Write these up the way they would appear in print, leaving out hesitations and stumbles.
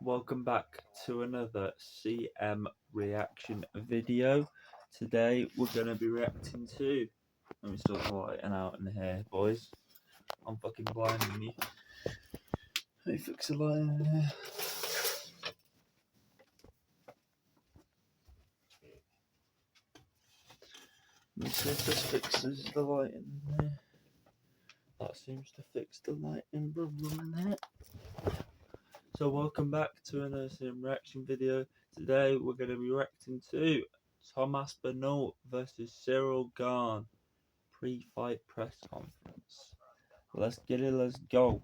Welcome back to another CM reaction video. Today we're going to be reacting to... Let me start lighting out in here, boys. I'm fucking blinding you. Let me fix the light in here. Let me see if this fixes the light in there. That seems to fix the light in there. So welcome back to another CM reaction video. Today we're going to be reacting to Tom Aspinall versus Cyril Gane pre-fight press conference. Let's get it, let's go.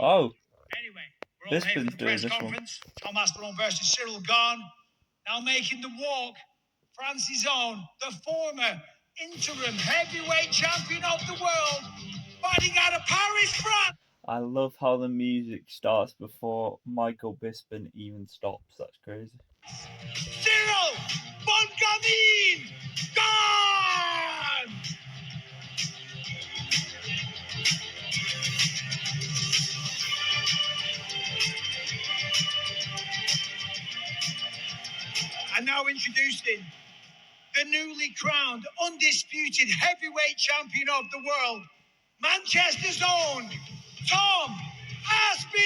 Oh, anyway, we're all here for the press conference. Tom Aspinall versus Cyril Gane. Now making the walk, France's own, the former interim heavyweight champion of the world, fighting out of Paris, France. I love how the music starts before Michael Bisping even stops. That's crazy. Cyril Gane! And now introducing the newly crowned, undisputed heavyweight champion of the world, Manchester's own, Tom Aspinall!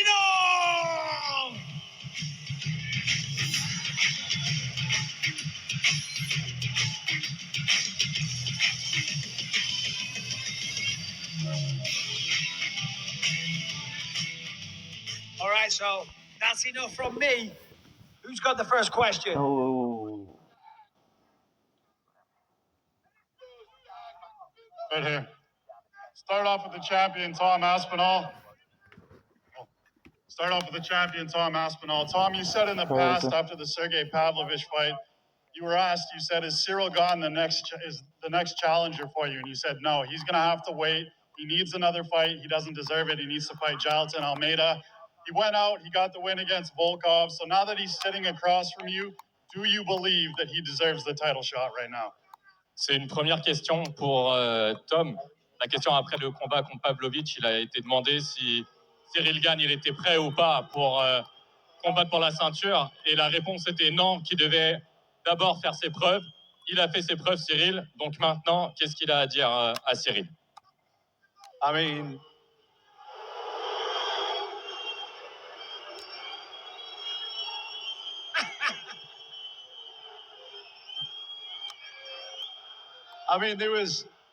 All right, so that's enough from me. Who's got the first question? Oh, Right here. Start off with the champion, Tom Aspinall. Tom, you said in the past after the Sergey Pavlovich fight, you were asked, you said, is Cyril Gane the next challenger for you? And you said, no, he's going to have to wait. He needs another fight. He doesn't deserve it. He needs to fight Jailton Almeida. He went out. He got the win against Volkov. So now that he's sitting across from you, do you believe that he deserves the title shot right now? C'est une première question pour Tom. La question après le combat contre Pavlovich, il a été demandé si Cyril Gane il était prêt ou pas pour combattre pour la ceinture. Et la réponse était non, qu'il devait d'abord faire ses preuves. Il a fait ses preuves, Cyril. Donc maintenant, qu'est-ce qu'il a à dire à Cyril?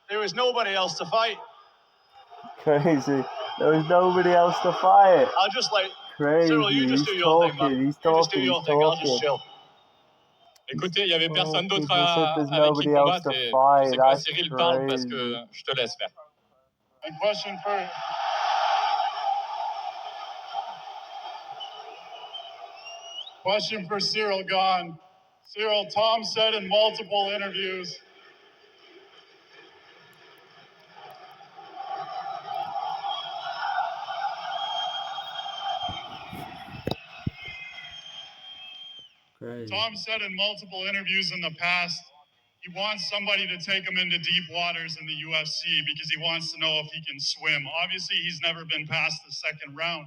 There was nobody else to fight. crazy. There was nobody else to fight. I'll just Crazy. Cyril, you just do your thing, man. He's You just do talking, your he's thing. I'll talking. just chill. Écoutez, il n'y avait personne d'autre People said avec there's qui nobody else combattre. to Et fight. tu sais quoi, That's Cyril, parle parce que crazy. je te laisse faire. And question for Cyril Gane. Cyril, Tom said in multiple interviews, Crazy. Tom said in multiple interviews in the past, he wants somebody to take him into deep waters in the UFC because he wants to know if he can swim. Obviously, he's never been past the second round.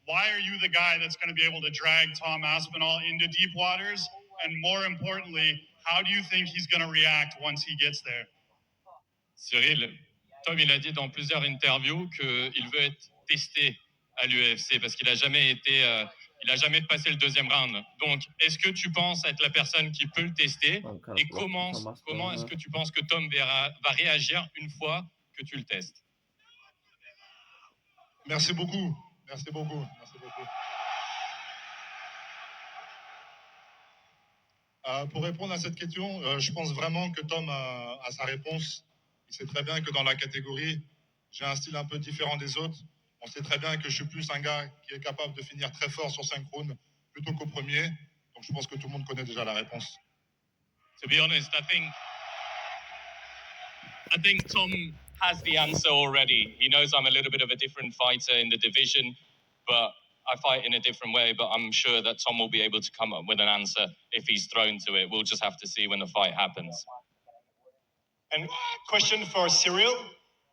Why are you the guy that's going to be able to drag Tom Aspinall into deep waters? And more importantly, how do you think he's going to react once he gets there? Cyril, Tom, il a dit dans plusieurs interviews qu'il veut être testé à l'UFC parce qu'il a jamais il a jamais passé le deuxième round. Donc, est-ce que tu penses être la personne qui peut le tester? Et comment est-ce que tu penses que Tom va réagir une fois que tu le testes? Merci beaucoup. Pour répondre à cette question, je pense vraiment que Tom a sa réponse. Il sait très bien que dans la catégorie, j'ai un style un peu différent des autres. On sait très bien que je suis plus un gars qui est capable de finir très fort sur 5 rounds plutôt qu'au premier. Donc je pense que tout le monde connaît déjà la réponse. To be honest, I think Tom has the answer already. He knows I'm a little bit of a different fighter in the division, but I fight in a different way. But I'm sure that Tom will be able to come up with an answer if he's thrown to it. We'll just have to see when the fight happens. And question for Cyril.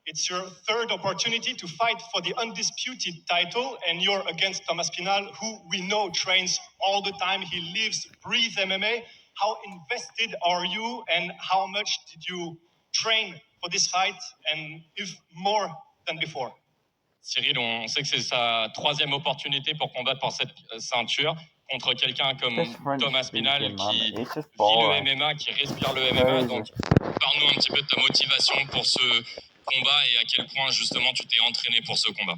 It's your third opportunity to fight for the undisputed title, and you're against Tom Aspinall, who we know trains all the time. He lives, breathes MMA. How invested are you, and how much did you train for this fight, and if more than before? Cyril, on sait que c'est sa troisième opportunité pour combattre pour cette ceinture contre quelqu'un comme Tom Aspinall qui vit le MMA, qui respire le MMA. Donc, parle-nous un petit peu de ta motivation pour ce combat et à quel point justement tu t'es entraîné pour ce combat.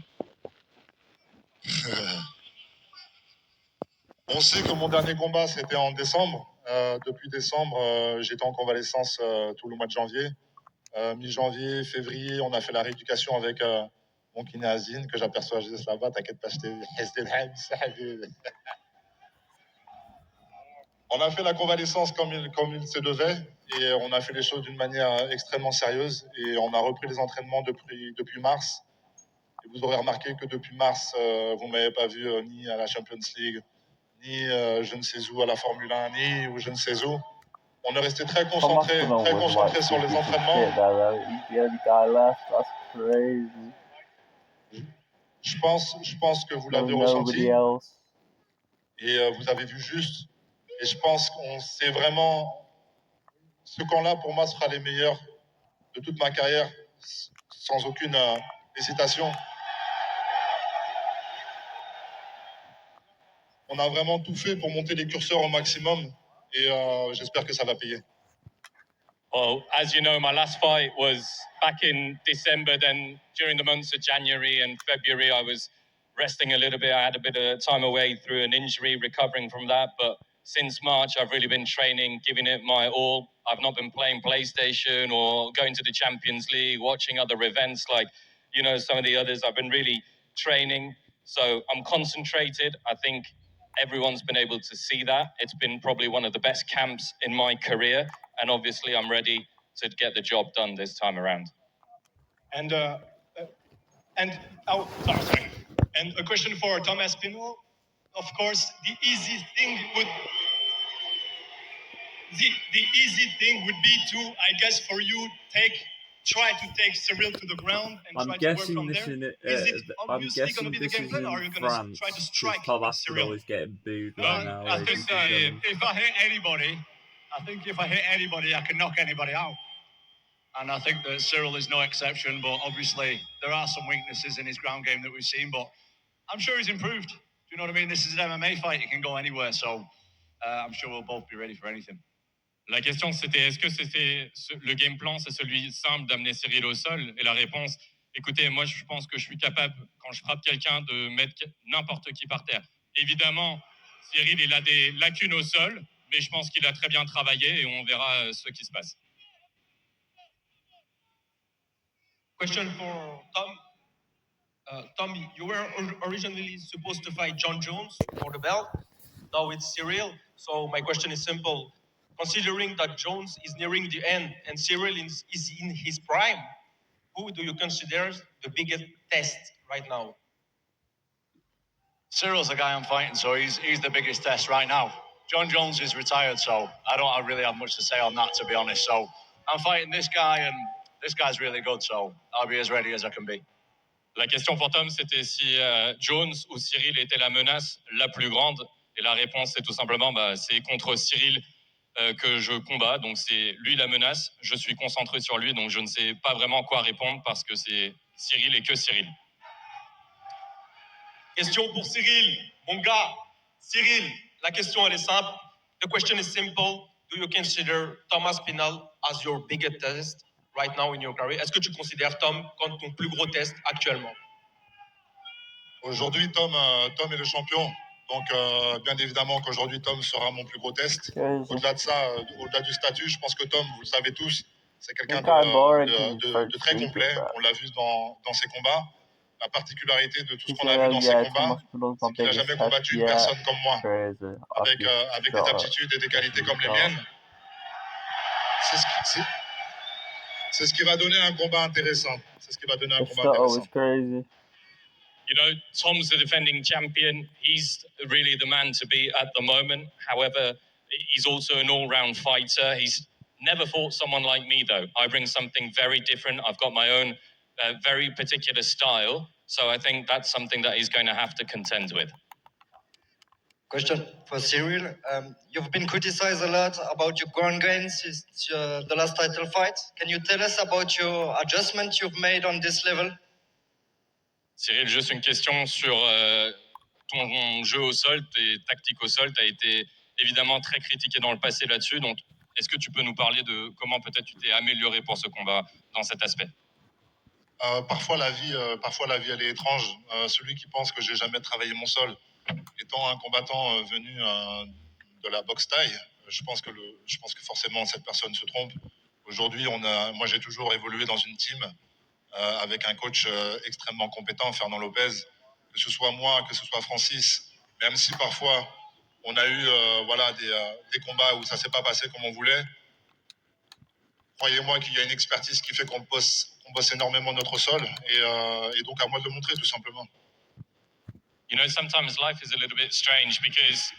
On sait que mon dernier combat, c'était en décembre. Depuis décembre, j'étais en convalescence tout le mois de janvier. Mi-janvier, février, on a fait la rééducation avec mon kiné Azine, que j'aperçois juste là-bas. T'inquiète pas, on a fait la convalescence comme il se devait, et on a fait les choses d'une manière extrêmement sérieuse, et on a repris les entraînements depuis mars. Et vous aurez remarqué que depuis mars, vous ne m'avez pas vu ni à la Champions League, ni je ne sais où à la Formule 1, ni ou je ne sais où. On est resté très concentré sur les entraînements. Je pense que vous l'avez ressenti. Et vous avez vu juste. Et je pense qu'on sait vraiment... Ce camp-là, pour moi, sera les meilleurs de toute ma carrière, sans aucune hésitation. On a vraiment tout fait pour monter les curseurs au maximum. Et j'espère que ça va payer. Well, as you know, my last fight was back in December. Then during the months of January and February, I was resting a little bit. I had a bit of time away through an injury, recovering from that. But since March, I've really been training, giving it my all. I've not been playing PlayStation or going to the Champions League, watching other events like, you know, some of the others. I've been really training. So I'm concentrated. I think everyone's been able to see that. It's been probably one of the best camps in my career. And obviously, I'm ready to get the job done this time around. And a question for Tom Aspinall. Of course, the easy thing would be to, I guess, for you try to take Cyril to the ground and I'm try guessing to work this from there. in Is it obviously going to be the game plan, or are you going to try to strike Tom Aspinall Cyril? is getting booed No, right now. I think that if I hit anybody, I can knock anybody out. And I think that Cyril is no exception, but obviously there are some weaknesses in his ground game that we've seen, but I'm sure he's improved. Do you know what I mean? This is an MMA fight. It can go anywhere, so I'm sure we'll both be ready for anything. La question, c'était est-ce que le game plan, c'est celui simple d'amener Cyril au sol? Et la réponse, écoutez, moi, je pense que je suis capable, quand je frappe quelqu'un, de mettre n'importe qui par terre. Évidemment, Cyril, il a des lacunes au sol, mais je pense qu'il a très bien travaillé et on verra ce qui se passe. Question for Tom. Tom, you were originally supposed to fight John Jones for the belt. Now it's Cyril. So my question is simple. Considering that Jones is nearing the end and Cyril is in his prime, who do you consider the biggest test right now? Cyril's the guy I'm fighting, so he's the biggest test right now. John Jones is retired, so I don't really have much to say on that, to be honest. So I'm fighting this guy, and this guy's really good, so I'll be as ready as I can be. La question pour Tom, c'était si Jones ou Cyril était la menace la plus grande. Et la réponse, c'est tout simplement, c'est contre Cyril que je combats. Donc c'est lui la menace. Je suis concentré sur lui, donc je ne sais pas vraiment quoi répondre parce que c'est Cyril et que Cyril. Question pour Cyril, mon gars. Cyril, la question elle est simple. The question is simple. Do you consider Tom Aspinall as your biggest test right now in your career? Est-ce que tu considères Tom comme ton plus gros test actuellement? Aujourd'hui, Tom est le champion. Donc, bien évidemment qu'aujourd'hui, Tom sera mon plus gros test. Au-delà de ça, au-delà du statut, je pense que Tom, vous le savez tous, c'est quelqu'un de très complet. On l'a vu dans ses combats. La particularité de tout ce qu'on a vu dans ses combats, c'est qu'il n'a jamais combattu une personne comme moi, avec des aptitudes et des qualités comme les miennes. C'est ce qui va donner un combat intéressant. You know, Tom's the defending champion. He's really the man to beat at the moment. However, he's also an all-round fighter. He's never fought someone like me, though. I bring something very different. I've got my own a very particular style. So I think that's something that he's going to have to contend with. Question for Cyril. You've been criticized a lot about your ground game since the last title fight. Can you tell us about your adjustment you've made on this level? Cyril, juste une question sur ton jeu au sol, tes tactiques au sol. Tu as été évidemment très critiqué dans le passé là-dessus. Donc, est-ce que tu peux nous parler de comment peut-être tu t'es amélioré pour ce combat dans cet aspect? Parfois la vie, elle est étrange. Celui qui pense que j'ai jamais travaillé mon sol, étant un combattant venu de la boxe taille, je pense que forcément cette personne se trompe. Aujourd'hui, moi j'ai toujours évolué dans une team avec un coach extrêmement compétent, Fernand Lopez, que ce soit moi, que ce soit Francis, même si parfois on a eu des combats où ça s'est pas passé comme on voulait. Croyez-moi qu'il y a une expertise qui fait qu'on bosse énormément notre sol et donc à moi de le montrer tout simplement. You know, sometimes life is a little bit strange because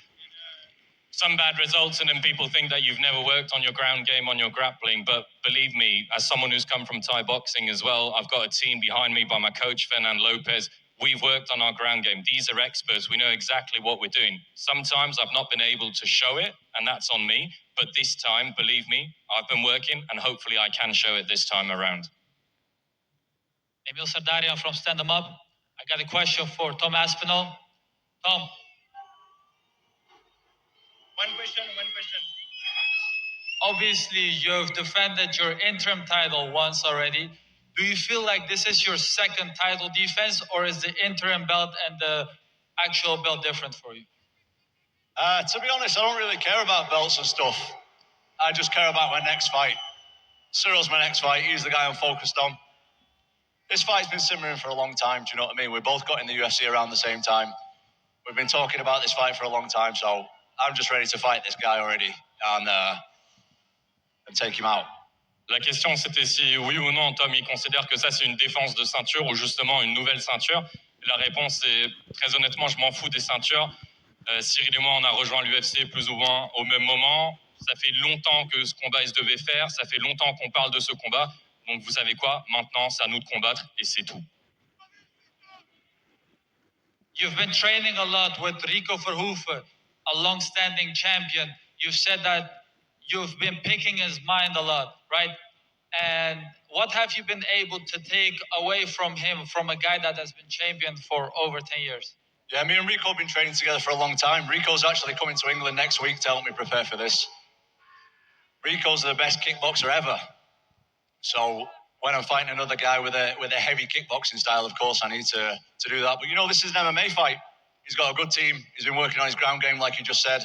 some bad results and then people think that you've never worked on your ground game, on your grappling. But believe me, as someone who's come from Thai boxing as well, I've got a team behind me by my coach, Fernand Lopez. We've worked on our ground game. These are experts. We know exactly what we're doing. Sometimes I've not been able to show it, and that's on me. But this time, believe me, I've been working, and hopefully I can show it this time around. Emil Sardarian from Stand 'Em Up. I got a question for Tom Aspinall. Tom. One question. Obviously, you've defended your interim title once already. Do you feel like this is your second title defense, or is the interim belt and the actual belt different for you? To be honest, I don't really care about belts and stuff. I just care about my next fight. Cyril's my next fight. He's the guy I'm focused on. This fight's been simmering for a long time, do you know what I mean? We both got in the UFC around the same time. We've been talking about this fight for a long time, so I'm just ready to fight this guy already and take him out. La question, c'était si oui ou non, Tom, il considère que ça, c'est une défense de ceinture ou justement une nouvelle ceinture. Et la réponse est, très honnêtement, je m'en fous des ceintures. Cyril et moi, on a rejoint l'UFC plus ou moins au même moment. Ça fait longtemps que ce combat, il se devait faire. Ça fait longtemps qu'on parle de ce combat. Donc, vous savez quoi? Maintenant, c'est à nous de combattre et c'est tout. You've been training a lot with Rico Verhoeven, a long-standing champion. You've said that you've been picking his mind a lot, right? And what have you been able to take away from him, from a guy that has been champion for over 10 years? Yeah, me and Rico have been training together for a long time. Rico's actually coming to England next week to help me prepare for this. Rico's the best kickboxer ever. So when I'm fighting another guy with a heavy kickboxing style, of course, I need to do that. But, you know, this is an MMA fight. He's got a good team. He's been working on his ground game, like you just said.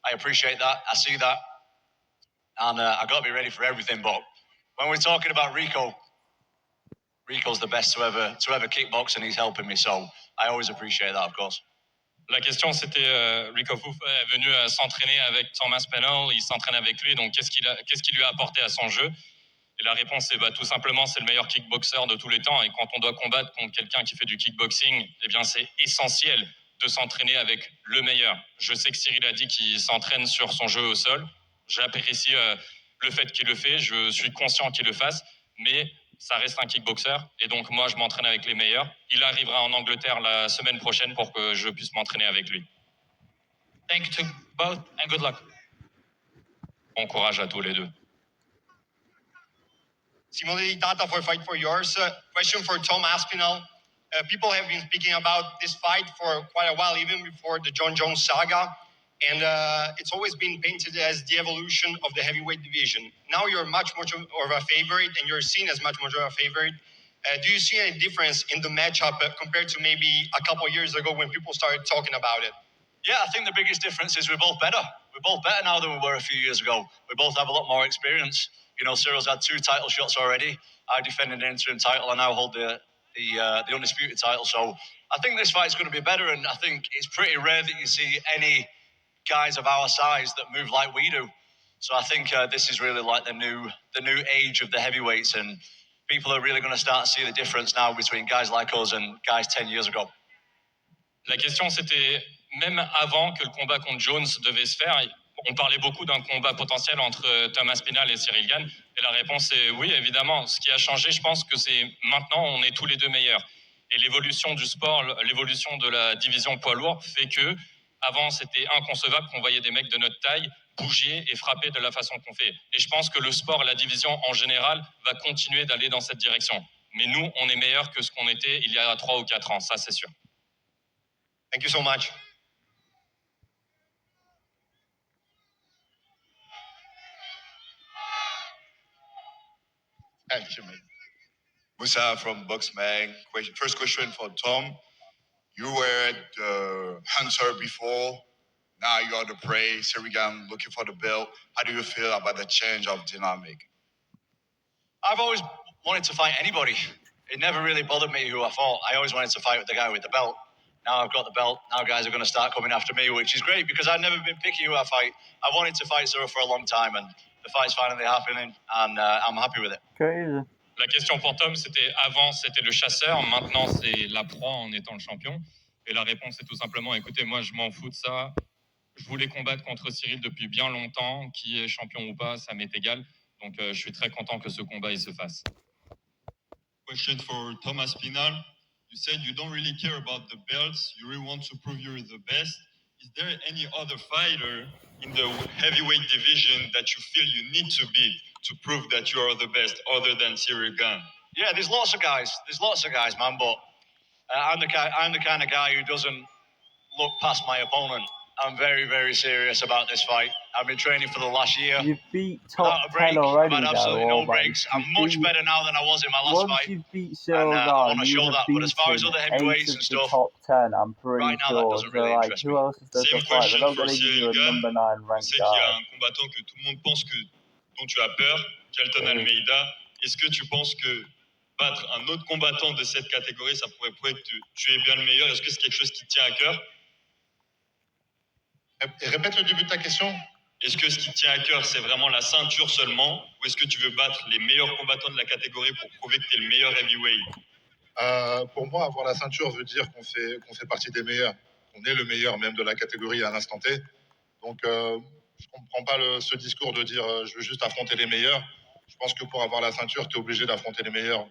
I appreciate that. I see that. And I've got to be ready for everything. But when we're talking about Rico, Rico's the best to ever kickbox, and he's helping me. So I always appreciate that, of course. La question, c'était Rico Verhoeven est venu s'entraîner avec Tom Aspinall. Il s'entraîne avec lui. Donc, qu'est-ce qu'il lui a apporté à son jeu? Et la réponse, c'est tout simplement, c'est le meilleur kickboxer de tous les temps. Et quand on doit combattre contre quelqu'un qui fait du kickboxing, eh bien, c'est essentiel de s'entraîner avec le meilleur. Je sais que Cyril a dit qu'il s'entraîne sur son jeu au sol. J'apprécie le fait qu'il le fait. Je suis conscient qu'il le fasse. Mais ça reste un kickboxer. Et donc, moi, je m'entraîne avec les meilleurs. Il arrivera en Angleterre la semaine prochaine pour que je puisse m'entraîner avec lui. Thank you to both and good luck. Bon courage à tous les deux. Similarly, Tata for fight for yours. Question for Tom Aspinall. People have been speaking about this fight for quite a while, even before the John Jones saga. And it's always been painted as the evolution of the heavyweight division. Now you're much more of a favorite, and you're seen as much more of a favorite. Do you see any difference in the matchup compared to maybe a couple of years ago when people started talking about it? Yeah, I think the biggest difference is we're both better. We're both better now than we were a few years ago. We both have a lot more experience. You know, Cyril's had 2 title shots already. I defended the interim title and now hold the undisputed title. So I think this fight's going to be better, and I think it's pretty rare that you see any guys of our size that move like we do. So I think this is really like the new age of the heavyweights, and people are really going to start to see the difference now between guys like us and guys 10 years ago. La question, c'était, même avant que le combat contre Jones devait se faire, on parlait beaucoup d'un combat potentiel entre Tom Aspinall et Cyril Gane. Et la réponse est oui, évidemment. Ce qui a changé, je pense que c'est maintenant, on est tous les deux meilleurs. Et l'évolution du sport, l'évolution de la division poids lourd fait que avant, c'était inconcevable qu'on voyait des mecs de notre taille bouger et frapper de la façon qu'on fait. Et je pense que le sport, la division en général, va continuer d'aller dans cette direction. Mais nous, on est meilleurs que ce qu'on était il y a 3 ou 4 ans, ça c'est sûr. Thank you so much. Thank you, mate. Musa from Boxmag. First question for Tom. You were the hunter before. Now you are the prey. Sirigan looking for the belt. How do you feel about the change of dynamic? I've always wanted to fight anybody. It never really bothered me who I fought. I always wanted to fight with the guy with the belt. Now I've got the belt. Now guys are going to start coming after me, which is great because I've never been picky who I fight. I wanted to fight Cyril for a long time, and the fight's finally happening, and I'm happy with it. Crazy. La question pour Tom, c'était avant, c'était le chasseur, maintenant c'est la proie en étant le champion. Et la réponse est tout simplement, écoutez, moi je m'en fous de ça. Je voulais combattre contre Cyril depuis bien longtemps. Qui est champion ou pas, ça m'est égal. Donc je suis très content que ce combat il se fasse. Question for Tom ASPINALL. You said you don't really care about the belts. You really want to prove you're the best. Is there any other fighter in the heavyweight division that you feel you need to beat to prove that you are the best, other than Cyril Gane? Yeah, there's lots of guys. There's lots of guys, man. But I'm the kind of guy who doesn't look past my opponent. I'm very, very serious about this fight. I've been training for the last year. You've beat top 10 I've already, had absolutely though. no breaks. I'm much better now than I was in my last Once fight. you've beat Cyril I want to you show have that. But as far as beaten other 8 heavyweights of and the stuff, top 10, I'm pretty right now that sure. doesn't So, really like, interest who me. else is there Same to fight? They're not question going for to give you a Cyril Gane. number 9 On ranked sait qu'il y a guy. un combattant que tout le monde pense que dont tu as peur, Kelton Almeida. Est-ce que tu penses que battre un autre combattant de cette catégorie, ça pourrait prouver que tu es bien le meilleur? Est-ce que c'est quelque chose qui te tient à cœur? Et répète le début de ta question. Est-ce que ce qui te tient à cœur, c'est vraiment la ceinture seulement, ou est-ce que tu veux battre les meilleurs combattants de la catégorie pour prouver que tu es le meilleur heavyweight? Pour moi, avoir la ceinture veut dire qu'on fait partie des meilleurs. On est le meilleur même de la catégorie à l'instant T. Donc, je ne comprends pas ce discours de dire je veux juste affronter les meilleurs. Je pense que pour avoir la ceinture, tu es obligé d'affronter les meilleurs.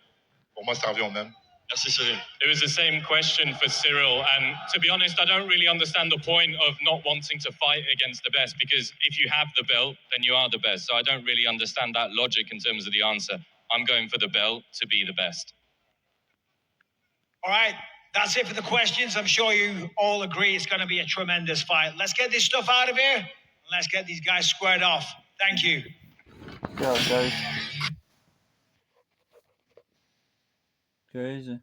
Pour moi, ça revient au même. Merci Cyril. It was the same question for Cyril, and to be honest, I don't really understand the point of not wanting to fight against the best, because if you have the belt, then you are the best. So I don't really understand that logic in terms of the answer. I'm going for the belt to be the best. All right, that's it for the questions. I'm sure you all agree it's going to be a tremendous fight. Let's get this stuff out of here, and let's get these guys squared off. Thank you. Go, guys. Crazy.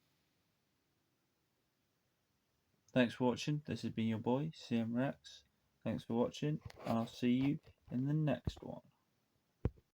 Thanks for watching. This has been your boy, CM Rex. Thanks for watching, and I'll see you in the next one.